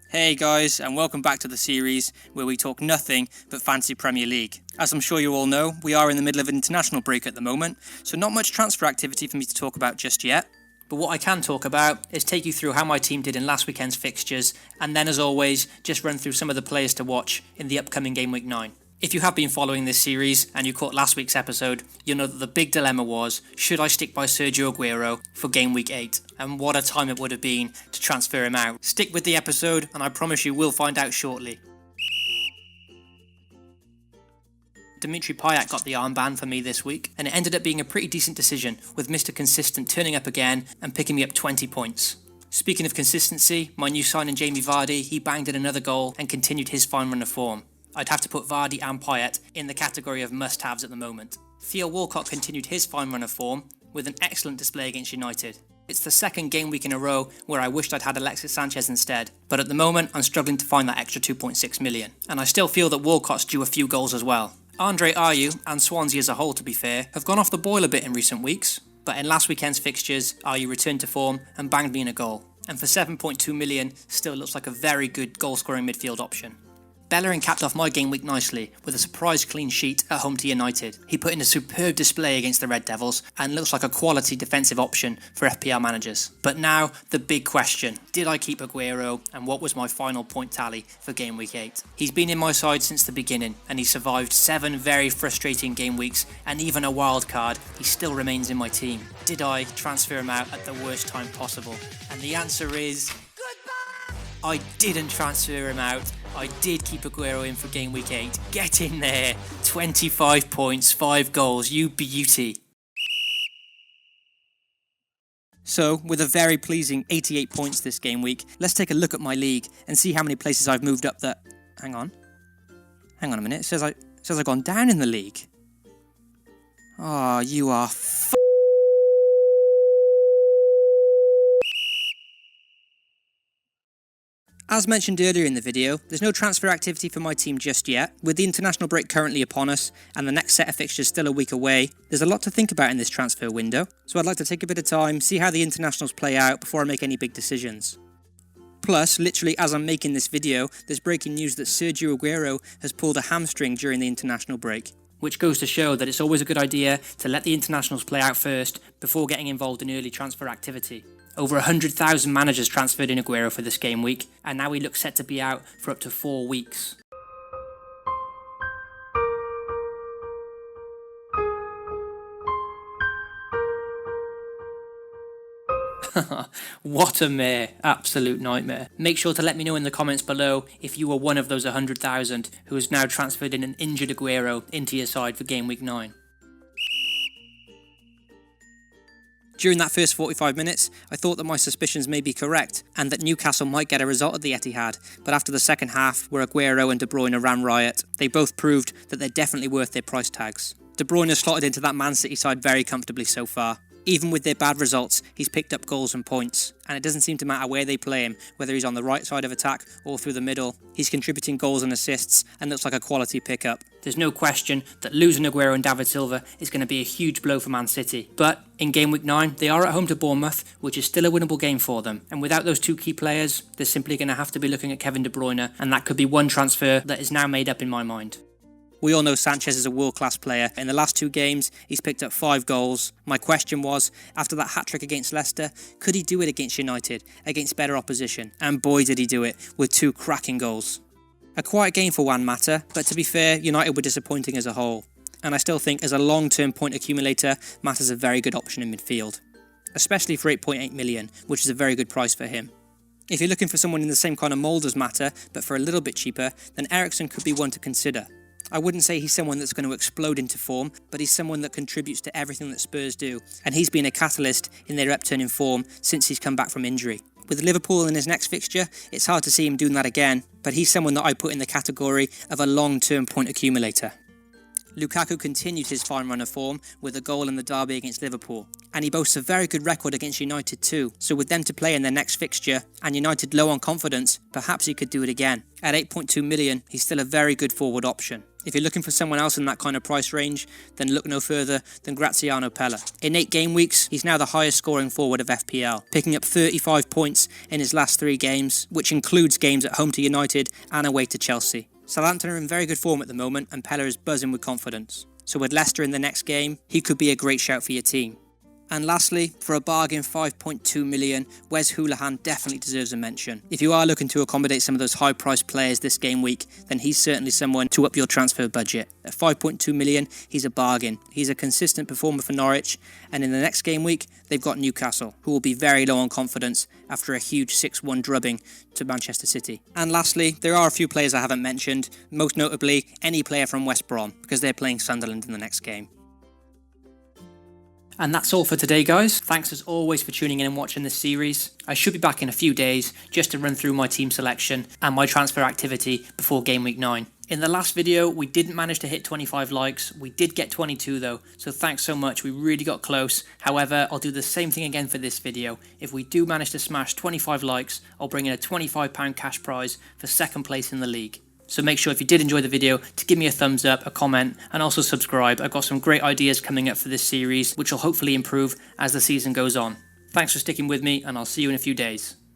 Hey guys, and welcome back to the series where we talk nothing but Fantasy Premier League. As I'm sure you all know, we are in the middle of an international break at the moment, so not much transfer activity for me to talk about just yet. But what I can talk about is take you through how my team did in last weekend's fixtures, and then as always, just run through some of the players to watch in the upcoming Game Week 9. If you have been following this series and you caught last week's episode, you'll know that the big dilemma was, should I stick by Sergio Aguero for Game Week 8? And what a time it would have been to transfer him out. Stick with the episode and I promise you we'll find out shortly. Dimitri Payet got the armband for me this week, and it ended up being a pretty decent decision, with Mr. Consistent turning up again and picking me up 20 points. Speaking of consistency, my new signing Jamie Vardy, he banged in another goal and continued his fine run of form. I'd have to put Vardy and Payet in the category of must-haves at the moment. Theo Walcott continued his fine run of form with an excellent display against United. It's the second game week in a row where I wished I'd had Alexis Sanchez instead, but at the moment I'm struggling to find that extra 2.6 million. And I still feel that Walcott's due a few goals as well. Andre Ayew, and Swansea as a whole to be fair, have gone off the boil a bit in recent weeks, but in last weekend's fixtures, Ayew returned to form and banged me in a goal. And for 7.2 million, still looks like a very good goal-scoring midfield option. Bellerin capped off my game week nicely with a surprise clean sheet at home to United. He put in a superb display against the Red Devils and looks like a quality defensive option for FPL managers. But now, the big question. Did I keep Aguero, and what was my final point tally for game week 8? He's been in my side since the beginning and he survived 7 very frustrating game weeks and even a wild card. He still remains in my team. Did I transfer him out at the worst time possible? And the answer is... I didn't transfer him out. I did keep Aguero in for Game Week 8. Get in there. 25 points, 5 goals, you beauty. So, with a very pleasing 88 points this game week, let's take a look at my league and see how many places I've moved up that... Hang on a minute. It says I've gone down in the league. Oh, you are As mentioned earlier in the video, there's no transfer activity for my team just yet. With the international break currently upon us, and the next set of fixtures still a week away, there's a lot to think about in this transfer window, so I'd like to take a bit of time, see how the internationals play out before I make any big decisions. Plus, literally as I'm making this video, there's breaking news that Sergio Aguero has pulled a hamstring during the international break. Which goes to show that it's always a good idea to let the internationals play out first before getting involved in early transfer activity. Over 100,000 managers transferred in Aguero for this game week, and now he looks set to be out for up to 4 weeks. What a mare, absolute nightmare. Make sure to let me know in the comments below if you were one of those 100,000 who has now transferred in an injured Aguero into your side for Game Week 9. During that first 45 minutes, I thought that my suspicions may be correct and that Newcastle might get a result at the Etihad, but after the second half, where Aguero and De Bruyne ran riot, they both proved that they're definitely worth their price tags. De Bruyne has slotted into that Man City side very comfortably so far. Even with their bad results, he's picked up goals and points, and it doesn't seem to matter where they play him, whether he's on the right side of attack or through the middle. He's contributing goals and assists and looks like a quality pickup. There's no question that losing Aguero and David Silva is going to be a huge blow for Man City. But in Game Week 9, they are at home to Bournemouth, which is still a winnable game for them. And without those 2 key players, they're simply going to have to be looking at Kevin De Bruyne, and that could be one transfer that is now made up in my mind. We all know Sanchez is a world-class player. In the last 2 games, he's picked up 5 goals. My question was, after that hat-trick against Leicester, could he do it against United, against better opposition? And boy did he do it, with 2 cracking goals. A quiet game for Juan Mata, but to be fair, United were disappointing as a whole. And I still think as a long-term point accumulator, Mata's a very good option in midfield. Especially for 8.8 million, which is a very good price for him. If you're looking for someone in the same kind of mould as Mata, but for a little bit cheaper, then Eriksen could be one to consider. I wouldn't say he's someone that's going to explode into form, but he's someone that contributes to everything that Spurs do, and he's been a catalyst in their upturn in form since he's come back from injury. With Liverpool in his next fixture, it's hard to see him doing that again, but he's someone that I put in the category of a long-term point accumulator. Lukaku continued his fine run of form with a goal in the derby against Liverpool, and he boasts a very good record against United too, so with them to play in their next fixture, and United low on confidence, perhaps he could do it again. At 8.2 million, he's still a very good forward option. If you're looking for someone else in that kind of price range, then look no further than Graziano Pella. In 8 game weeks, he's now the highest scoring forward of FPL, picking up 35 points in his last 3 games, which includes games at home to United and away to Chelsea. Southampton are in very good form at the moment, and Pella is buzzing with confidence. So with Leicester in the next game, he could be a great shout for your team. And lastly, for a bargain 5.2 million, Wes Hoolahan definitely deserves a mention. If you are looking to accommodate some of those high-priced players this game week, then he's certainly someone to up your transfer budget. At 5.2 million, he's a bargain. He's a consistent performer for Norwich, and in the next game week, they've got Newcastle, who will be very low on confidence after a huge 6-1 drubbing to Manchester City. And lastly, there are a few players I haven't mentioned, most notably any player from West Brom, because they're playing Sunderland in the next game. And that's all for today, guys. Thanks as always for tuning in and watching this series. I should be back in a few days just to run through my team selection and my transfer activity before Game Week 9. In the last video, we didn't manage to hit 25 likes. We did get 22 though, so thanks so much. We really got close. However, I'll do the same thing again for this video. If we do manage to smash 25 likes, I'll bring in a £25 cash prize for second place in the league. So make sure if you did enjoy the video to give me a thumbs up, a comment, and also subscribe. I've got some great ideas coming up for this series, which will hopefully improve as the season goes on. Thanks for sticking with me, and I'll see you in a few days.